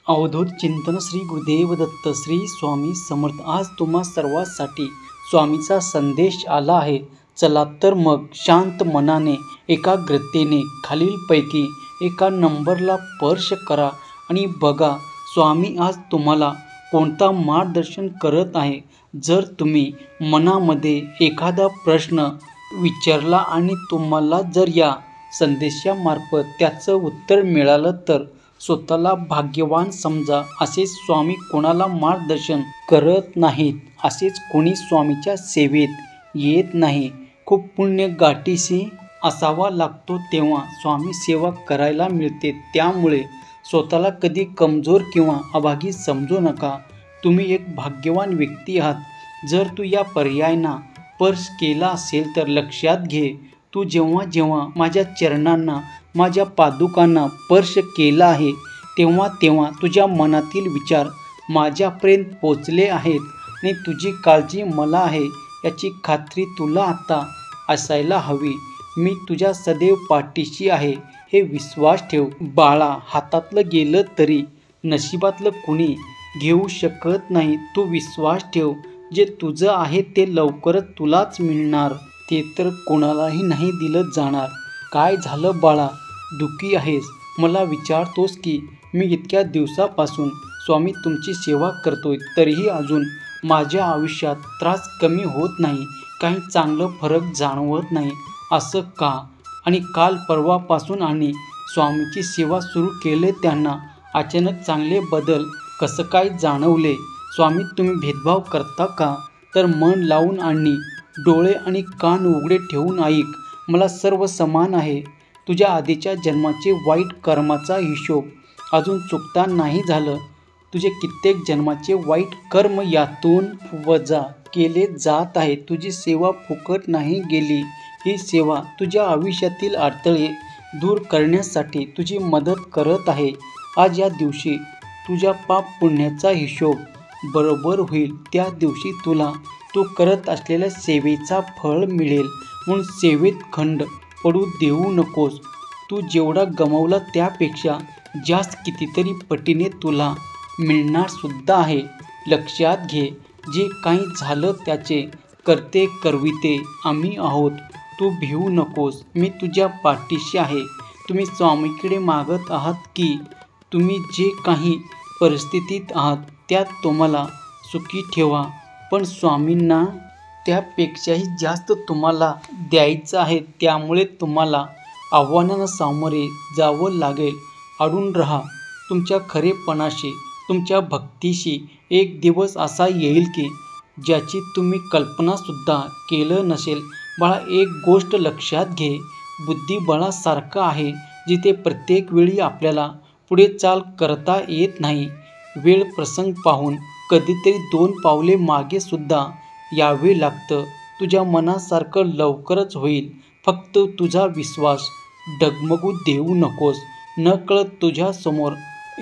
अवधूत चिंतन श्री गुरुदेव दत्त श्री स्वामी समर्थ। आज तुम्हा सर्वांसाठी स्वामीचा संदेश आला आहे। चला तर मग शांत मनाने एकाग्रतेने खालीलपैकी एका नंबरला स्पर्श करा आणि बघा स्वामी आज तुम्हाला कोणता मार्गदर्शन करत आहे। जर तुम्ही मनामध्ये एखादा प्रश्न विचारला आणि तुम्हाला जर या संदेशामार्फत त्याचं उत्तर मिळालं तर स्वतःला भाग्यवान समजा। असे स्वामी कोणाला मार्गदर्शन करत नाहीत, असेच कोणी स्वामीच्या सेवेत येत नाही। खूप पुण्य गाठीशी असावा लागतो तेव्हा स्वामी सेवा करायला मिळते। त्यामुळे स्वतःला कधी कमजोर किंवा अभागी समजू नका। तुम्ही एक भाग्यवान व्यक्ती आहात। जर तू या पर्यायांना स्पर्श केला असेल तर लक्षात घे, तू जेव्हा जेव्हा माझ्या चरणांना माझ्या पादुकांना स्पर्श केला आहे तेव्हा तेव्हा तुझ्या मनातील विचार माझ्यापर्यंत पोचले आहेत आणि तुझी काळजी मला आहे याची खात्री तुला आता असायला हवी। मी तुझ्या सदैव पाठीशी आहे हे विश्वास ठेव। बाळा, हातातलं गेलं तरी नशिबातलं कुणी घेऊ शकत नाही। तू विश्वास ठेव, जे तुझं आहे ते लवकरच तुलाच मिळणार, ते तर कोणालाही नाही दिलं जाणार। काय झालं बाळा, दुःखी आहेस? मला विचारतोस की मी इतक्या दिवसापासून स्वामी तुमची सेवा करतोय तरीही अजून माझ्या आयुष्यात त्रास कमी होत नाही, काही चांगलं फरक जाणवत नाही, असं का? आणि काल परवापासून आणि स्वामीची सेवा सुरू केले त्यांना अचानक चांगले बदल कसं काय जाणवले? स्वामी तुम्ही भेदभाव करता का? तर मन लावून आणि डोळे आणि कान उघडे ठेवून ऐक, मला सर्व समान आहे। तुझ्या आधीच्या जन्माचे वाईट कर्माचा हिशोब अजून चुकता नाही झालं। तुझे कित्येक जन्माचे वाईट कर्म यातून वजा केले जात आहे। तुझी सेवा फुकट नाही गेली। ही सेवा तुझ्या आयुष्यातील अडथळे दूर करण्यासाठी तुझी मदत करत आहे। आज या दिवशी तुझ्या पाप पुण्याचा हिशोब बरोबर होईल। त्या दिवशी तुला तू करत असलेल्या सेवेचा फळ मिळेल, म्हणून सेवेत खंड पडू देऊ नकोस। तू जेवढा गमावला त्यापेक्षा जास्त कितीतरी पटीने तुला मिळणार सुद्धा आहे। लक्षात घे, जे काही झालं त्याचे करते करविते आम्ही आहोत। तू भिवू नकोस, मी तुझ्या पाठीशी आहे। तुम्ही स्वामीकडे मागत आहात की तुम्ही जे काही परिस्थितीत आहात त्यात तुम्हाला सुखी ठेवा, पण स्वामींना त्यापेक्षाही जास्त तुम्हाला द्यायचं आहे। त्यामुळे तुम्हाला आव्हानांना सामोरे जावं लागेल। अडून राहा तुमच्या खरेपणाशी, तुमच्या भक्तीशी। एक दिवस असा येईल की ज्याची तुम्ही कल्पनासुद्धा केलं नसेल। बाळा, एक गोष्ट लक्षात घे, बुद्धिबळासारखं आहे, जिथे प्रत्येक वेळी आपल्याला पुढे चाल करता येत नाही। वेळ प्रसंग पाहून कधीतरी 2 पावले मागे सुद्धा यावे लागतं। तुझ्या मनासारखं लवकरच होईल, फक्त तुझा विश्वास डगमगू देऊ नकोस। नकळत तुझ्यासमोर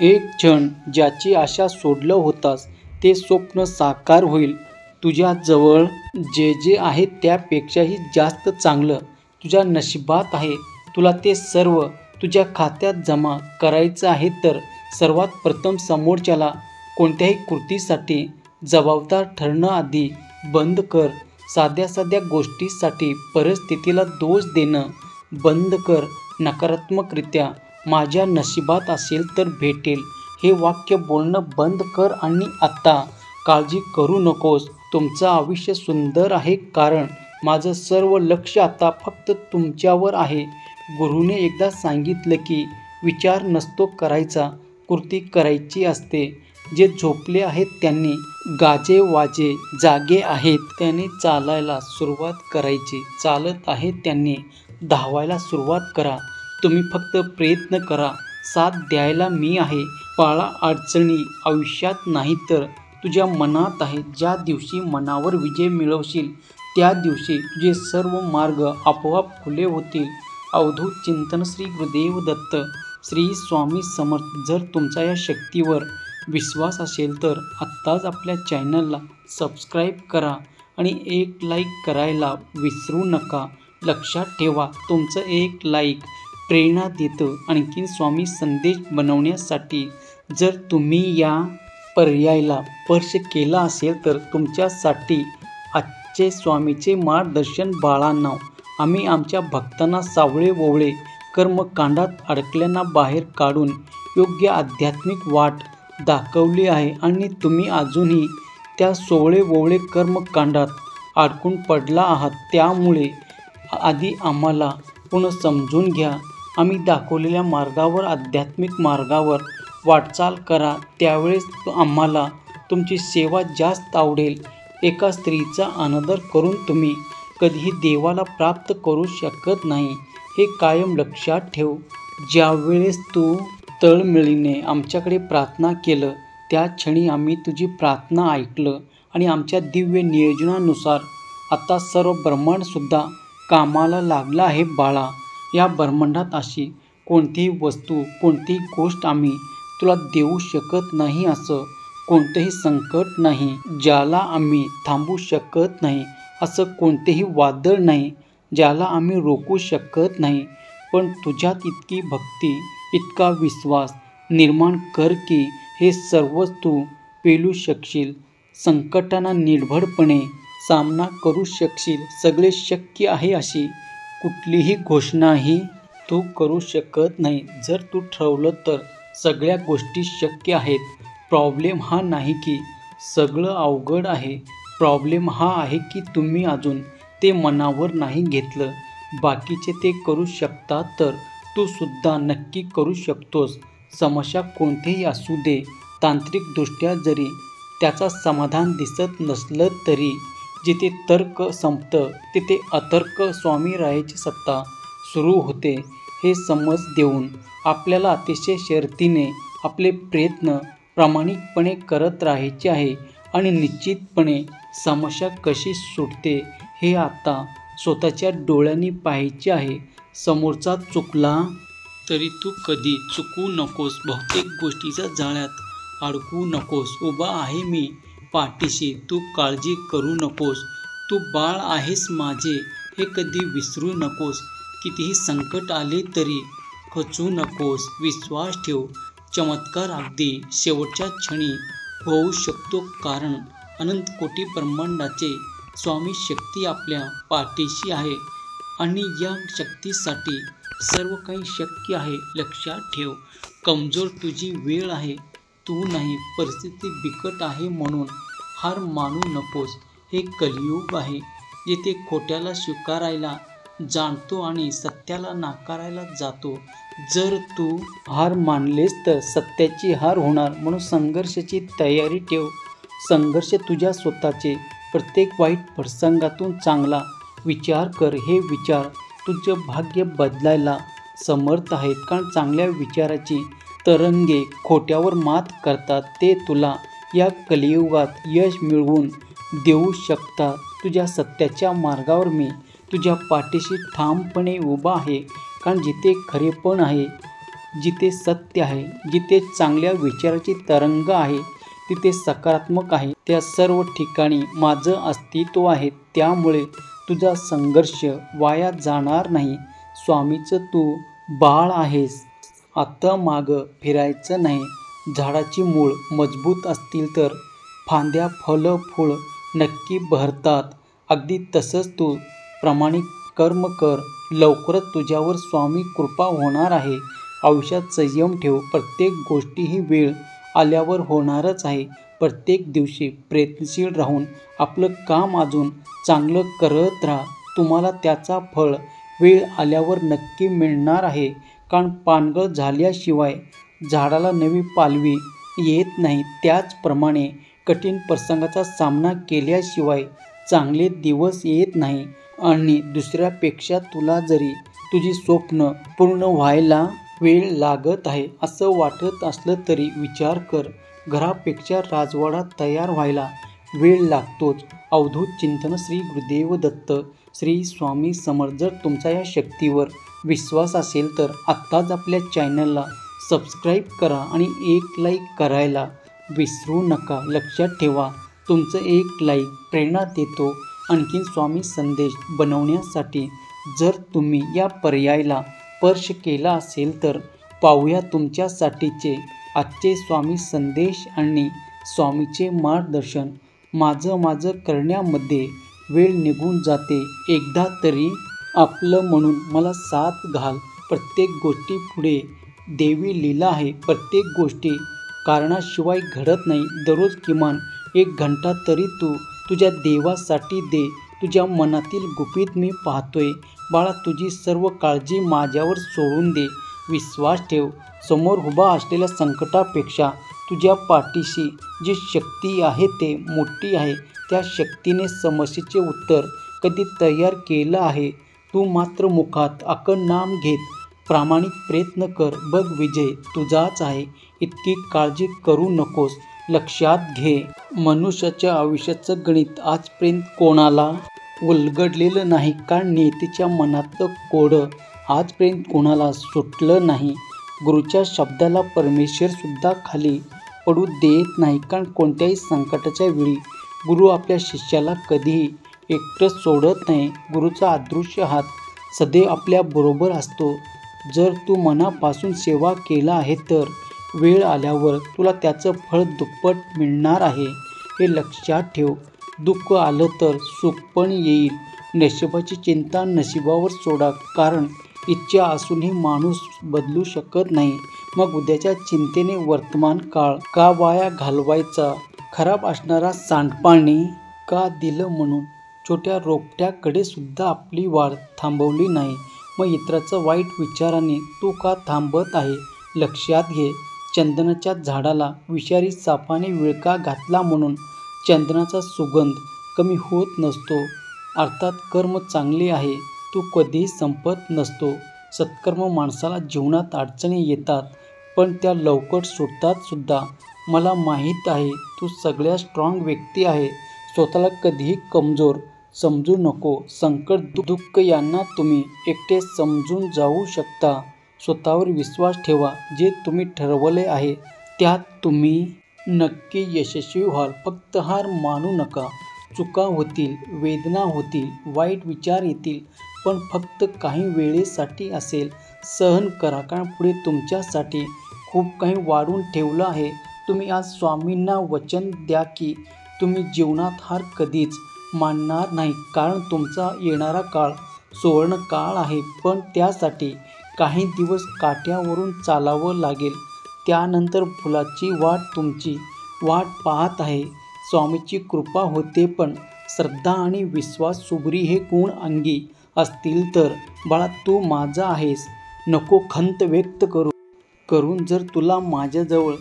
एक क्षण ज्याची आशा सोडलं होतास ते स्वप्न साकार होईल। तुझ्याजवळ जे जे आहे त्यापेक्षाही जास्त चांगलं तुझ्या नशिबात आहे। तुला ते सर्व तुझ्या खात्यात जमा करायचं आहे। तर सर्वात प्रथम समोरच्याला कोणत्याही कृतीसाठी जबाबदार ठरणं आधी बंद कर। साध्या साध्या गोष्टीसाठी परिस्थितीला दोष देणं बंद कर। नकारात्मकरित्या माझ्या नशिबात असेल तर भेटेल हे वाक्य बोलणं बंद कर आणि आता काळजी करू नकोस। तुमचं आयुष्य सुंदर आहे, कारण माझं सर्व लक्ष आता फक्त तुमच्यावर आहे। गुरुने एकदा सांगितलं की विचार नसतो करायचा, कृती करायची असते। जे झोपले आहेत त्यांनी गाजे वाजे, जागे आहेत त्यांनी चालायला सुरुवात करायची, चालत आहेत त्यांनी धावायला सुरुवात करा। तुम्ही फक्त प्रयत्न करा, साथ द्यायला मी आहे। बाळा, अडचणी आयुष्यात नाही तर तुझ्या मनात आहे। ज्या दिवशी मनावर विजय मिळवशील त्या दिवशी तुझे सर्व मार्ग आपोआप खुले होतील। अवधूत चिंतन श्री गुरुदेव दत्त श्री स्वामी समर्थ। जर तुमचा या शक्तीवर विश्वास असेल तर आत्ताच आपल्या चॅनलला सबस्क्राईब करा आणि एक लाईक करायला विसरू नका। लक्षात ठेवा, तुमचं एक लाईक प्रेरणा देतं आणखीन स्वामी संदेश बनवण्यासाठी। जर तुम्ही या पर्यायाला स्पर्श केला असेल तर तुमच्यासाठी आजचे स्वामीचे मार्गदर्शन बाळांनो. आम्ही आमच्या भक्तांना सावळे-ओवळे कर्मकांडात अडकल्यांना बाहेर काढून योग्य आध्यात्मिक वाट दाखवली आहे आणि तुम्ही अजूनही त्या सोवळे-ओवळे कर्मकांडात अडकून पडला आहात. त्यामुळे आधी आम्हाला पुन्हा समजून घ्या. आम्ही दाखवलेल्या मार्गावर, आध्यात्मिक मार्गावर वाटचाल करा. त्यावेळेस आम्हाला तुमची सेवा जास्त आवडेल. एका स्त्रीचा अनादर करून तुम्ही कधीही देवाला प्राप्त करू शकत नाही, हे कायम लक्षात ठेव. ज्यावेळेस तू तळमळीने आमच्याकडे प्रार्थना केलं, त्या क्षणी आम्ही तुझी प्रार्थना ऐकलं आणि आमच्या दिव्य नियोजनानुसार आता सर्व ब्रह्मांडसुद्धा कामाला लागलं आहे बाळा. या ब्रह्मांडात अशी कोणतीही वस्तू, कोणतीही गोष्ट आम्ही तुला देऊ शकत नाही. असं कोणतंही संकट नाही ज्याला आम्ही थांबवू शकत नाही. असं कोणतेही वादळ नाही ज्याला आम्ही रोखू शकत नाही. पण तुझ्यात इतकी भक्ती, इतका विश्वास निर्माण कर की हे सर्वच तू पेलू शकशील. संकटांना निर्भीडपणे सामना करू शकशील. सगळे शक्य आहे अशी कुठलीही घोषणाही तू करू शकत नाही. जर तू ठरवलं तर सगळ्या गोष्टी शक्य आहेत. प्रॉब्लेम हा नाही की सगळं अवघड आहे. प्रॉब्लेम हा आहे की तुम्ही अजून ते मनावर नाही घेतलं. बाकीचे ते करू शकतात तर तू सुद्धा नक्की करू शकतोस. समस्या कोणतीही असू दे, तांत्रिकदृष्ट्या जरी त्याचा समाधान दिसत नसलं तरी जिथे तर्क संपतं तिथे अतर्क स्वामीरायाची सत्ता सुरू होते. हे समज देऊन आपल्याला अतिशय शर्तीने आपले प्रयत्न प्रामाणिकपणे करत राहायचे आहे आणि निश्चितपणे समस्या कशी सुटते हे आता स्वतःच्या डोळ्यांनी पाहायचे आहे. समोरचा चुकला तरी तू कधी चुकू नकोस. बहुतेक गोष्टीच्या जाळ्यात अडकू नकोस. उभा आहे मी पाठीशी, तू काळजी करू नकोस. तू बाळ आहेस माझे हे कधी विसरू नकोस. कितीही संकट आले तरी खचू नकोस. विश्वास ठेव, चमत्कार अगदी शेवटच्या क्षणी होऊ शकतो. कारण अनंत कोटी ब्रह्मांडाचे स्वामी शक्ती आपल्या पाठीशी आहे आणि या शक्तीसाठी सर्व काही शक्य आहे. लक्षात ठेव, कमजोर तुझी वेळ आहे, तू नाही. परिस्थिती बिकट आहे म्हणून हार मानू नकोस. हे कलियुग आहे जिथे खोट्याला स्वीकारायला जाणतो आणि सत्याला नाकारायला जातो. जर तू हार मानलेस तर सत्याची हार होणार. म्हणून संघर्षाची तयारी ठेव. संघर्ष तुझ्या स्वतःचे. प्रत्येक वाईट प्रसंगातून चांगला विचार कर. हे विचार तुझं भाग्य बदलायला समर्थ आहेत. कारण चांगल्या विचाराची तरंगे खोट्यावर मात करतात. ते तुला या कलियुगात यश मिळवून देऊ शकतात. तुझ्या सत्याच्या मार्गावर मी तुझ्या पाठीशी ठामपणे उभा आहे. कारण जिथे खरेपण आहे, जिथे सत्य आहे, जिथे चांगल्या विचाराची तरंग आहे, तिथे सकारात्मक आहे. त्या सर्व ठिकाणी माझं अस्तित्व आहे. त्यामुळे तुझा संघर्ष वाया जाणार नाही. स्वामीचं तू बाळ आहेस. आता मागं फिरायचं नाही. झाडाची मूळ मजबूत असतील तर फांद्या, फळं, फूळ नक्की बहरतात. अगदी तसंच तू प्रामाणिक कर्म कर. लवकरच तुझ्यावर स्वामी कृपा होणार आहे. आयुष्यात संयम ठेव. प्रत्येक गोष्टी ही वेळ आल्यावर होणारच आहे. प्रत्येक दिवशी प्रयत्नशील राहून आपलं काम अजून चांगलं करत राहा. तुम्हाला त्याचा फळ वेळ आल्यावर नक्की मिळणार आहे. कारण पानगळ झाल्याशिवाय झाडाला नवी पालवी येत नाही. त्याचप्रमाणे कठीण प्रसंगाचा सामना केल्याशिवाय चांगले दिवस येत नाही. आणि दुसऱ्यापेक्षा तुला जरी तुझी स्वप्न पूर्ण व्हायला वेळ लागत आहे असं वाटत असलं तरी विचार कर, घरापेक्षा राजवाडा तयार व्हायला वेळ लागतोच. अवधूत चिंतन श्री गुरुदेव दत्त श्री स्वामी समर्थ. जर तुमचा या शक्तीवर विश्वास असेल तर आत्ताच आपल्या चॅनलला सबस्क्राईब करा आणि एक लाईक करायला विसरू नका. लक्षात ठेवा, तुमचं एक लाईक प्रेरणा देतो आणखीन स्वामी संदेश बनवण्यासाठी. जर तुम्ही या पर्यायाला स्पर्श केला असेल तर पाहूया तुमच्यासाठीचे आजचे स्वामी संदेश आणि स्वामीचे मार्गदर्शन माझं करण्यामध्ये वेळ निघून जाते. एकदा तरी आपलं म्हणून मला साथ घाल. प्रत्येक गोष्टी पुढे देवी लीला आहे. प्रत्येक गोष्टी कारणाशिवाय घडत नाही. दररोज किमान 1 घंटा तरी तू तुझ्या देवासाठी दे. तुझ्या मनातील गुपित मी पाहतोय. बाळा, तुझी सर्व काळजी माझ्यावर सोडून दे. विश्वास ठेव. समोर उभा असलेल्या संकटापेक्षा तुझ्या पाठीशी जी शक्ती आहे ते मोठी आहे. त्या शक्तीने समस्येचे उत्तर कधी तयार केलं आहे. तू मात्र मुखात अखंड नाम घेत प्रामाणिक प्रयत्न कर. बघ, विजय तुझाच आहे. इतकी काळजी करू नकोस. लक्षात घे, मनुष्याच्या आयुष्याचं गणित आजपर्यंत कोणाला उलगडलेलं नाही, कारण नियतीच्या मनातलं कोडं आजपर्यंत कोणाला सुटलं नाही. गुरुच्या शब्दाला परमेश्वर सुद्धा खाली पडू देत नाही, कारण कोणत्याही संकटाच्या वेळी गुरु आपल्या शिष्याला कधीही एकटं सोडत नाही. गुरुचा अदृश्य हात सदैव आपल्या बरोबर असतो. जर तू मनापासून सेवा केला आहे तर वेळ आल्यावर तुला त्याचं फळ दुप्पट मिळणार आहे. हे लक्षात ठेव. दुःख आलं तर सुख पण येईल. नशिबाची चिंता नशिबावर सोडा, कारण इच्छा असूनही माणूस बदलू शकत नाही. मग उद्याच्या चिंतेने वर्तमान काळ का वाया घालवायचा? खराब असणारा सांडपाणी का दिलं म्हणून छोट्या रोपट्याकडे सुद्धा आपली वाढ थांबवली नाही. मग इतराचं वाईट विचाराने तू का थांबत आहे? लक्षात घे, चंदनाच्या झाडाला विषारी सापाने विळखा घातला म्हणून चंदनाचा सुगंध कमी होत नसतो. अर्थात कर्म चांगले आहे तू कधीही संपत नसतो. सत्कर्म माणसाला जीवनात अडचणी येतात, पण त्या लवकर सुटतात सुद्धा. मला माहीत आहे तू सगळ्यात स्ट्रॉंग व्यक्ती आहे. स्वतःला कधीही कमजोर समजू नको. संकट दुःख यांना तुम्ही एकटे समजून जाऊ शकता. स्वतःवर विश्वास ठेवा. जे तुम्ही ठरवले आहे त्यात तुम्ही नक्की यशस्वी व्हाल. फक्त हार मानू नका. चुका होतील, वेदना होतील, वाईट विचार येतील, पण फक्त काही वेळेसाठी असेल. सहन करा, कारण पुढे तुमच्यासाठी खूप काही वाढून ठेवलं आहे. तुम्ही आज स्वामींना वचन द्या की तुम्ही जीवनात हार कधीच मानणार नाही, कारण तुमचा येणारा काळ सुवर्ण काळ आहे. पण त्यासाठी काही दिवस काठ्यावरून चालावं लागेल. त्यानंतर फुलाची वाट तुमची वाट पाहत आहे. स्वामीची कृपा होते, पण श्रद्धा आणि विश्वास सुगरी हे गुण अंगी असतील तर बाळा तू माझा आहेस. नको खंत व्यक्त करून जर तुला माझ्याजवळ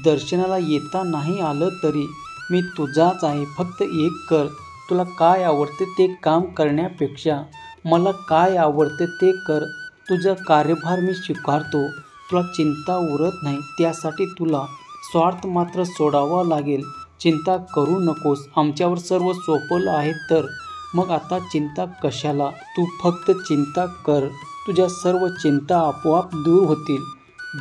दर्शनाला येता नाही आलं तरी मी तुझाच आहे. फक्त एक कर. तुला काय आवडते ते काम करण्यापेक्षा मला काय आवडते ते कर. तुझा कार्यभार मी स्वीकारतो. तुला चिंता उरत नाही, त्यासाठी तुला स्वार्थ मात्र सोडावा लागेल. चिंता करू नकोस. आमच्यावर सर्व सोपवलं आहे तर मग आता चिंता कशाला? तू फक्त चिंता कर. तुझ्या सर्व चिंता आपोआप दूर होतील.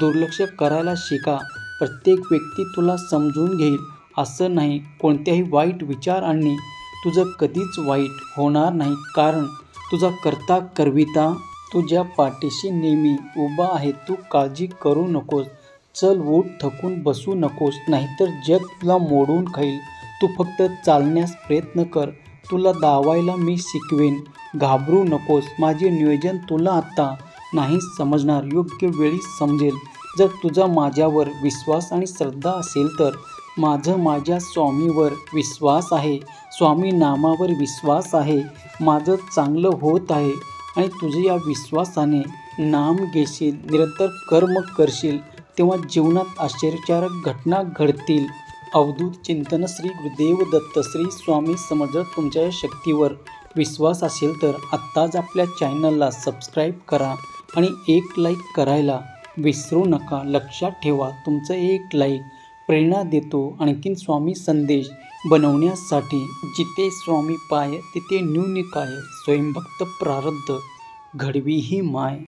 दुर्लक्ष करायला शिका. प्रत्येक व्यक्ती तुला समजून घेईल असं नाही. कोणत्याही वाईट विचार आणि तुझं कधीच वाईट होणार नाही, कारण तुझा करता करविता तुझ्या पाठीशी नेहमी उभा आहे. तू काळजी करू नकोस. चल उठ, थकून बसू नकोस, नाहीतर जग तुला मोडून खाईल. तू फक्त चालण्यास प्रयत्न कर. तुला धावायला मी शिकवेन. घाबरू नकोस. माझे नियोजन तुला आता नाही समजणार, योग्य वेळी समजेल. जर तुझा माझ्यावर विश्वास आणि श्रद्धा असेल तर माझ्या स्वामीवर विश्वास आहे. स्वामी नामावर विश्वास आहे. माझं चांगलं होत आहे आणि तुझ्या या विश्वासाने नाम घेशील, निरंतर कर्म करशील, तेव्हा जीवनात आश्चर्यकारक घटना घडतील. अवधूत चिंतन. श्री गुरुदेव दत्त. श्री स्वामी समर्थ. तुमच्या या शक्तीवर विश्वास असेल तर आत्ताच आपल्या चॅनलला सबस्क्राईब करा आणि एक लाईक करायला विसरू नका. लक्षात ठेवा, तुमचं एक लाईक प्रेरणा देतो आणखीन स्वामी संदेश बनवण्यासाठी. जिथे स्वामी पाय तिथे न्यून काय. स्वयंभक्त प्रारब्ध घडवी ही माय.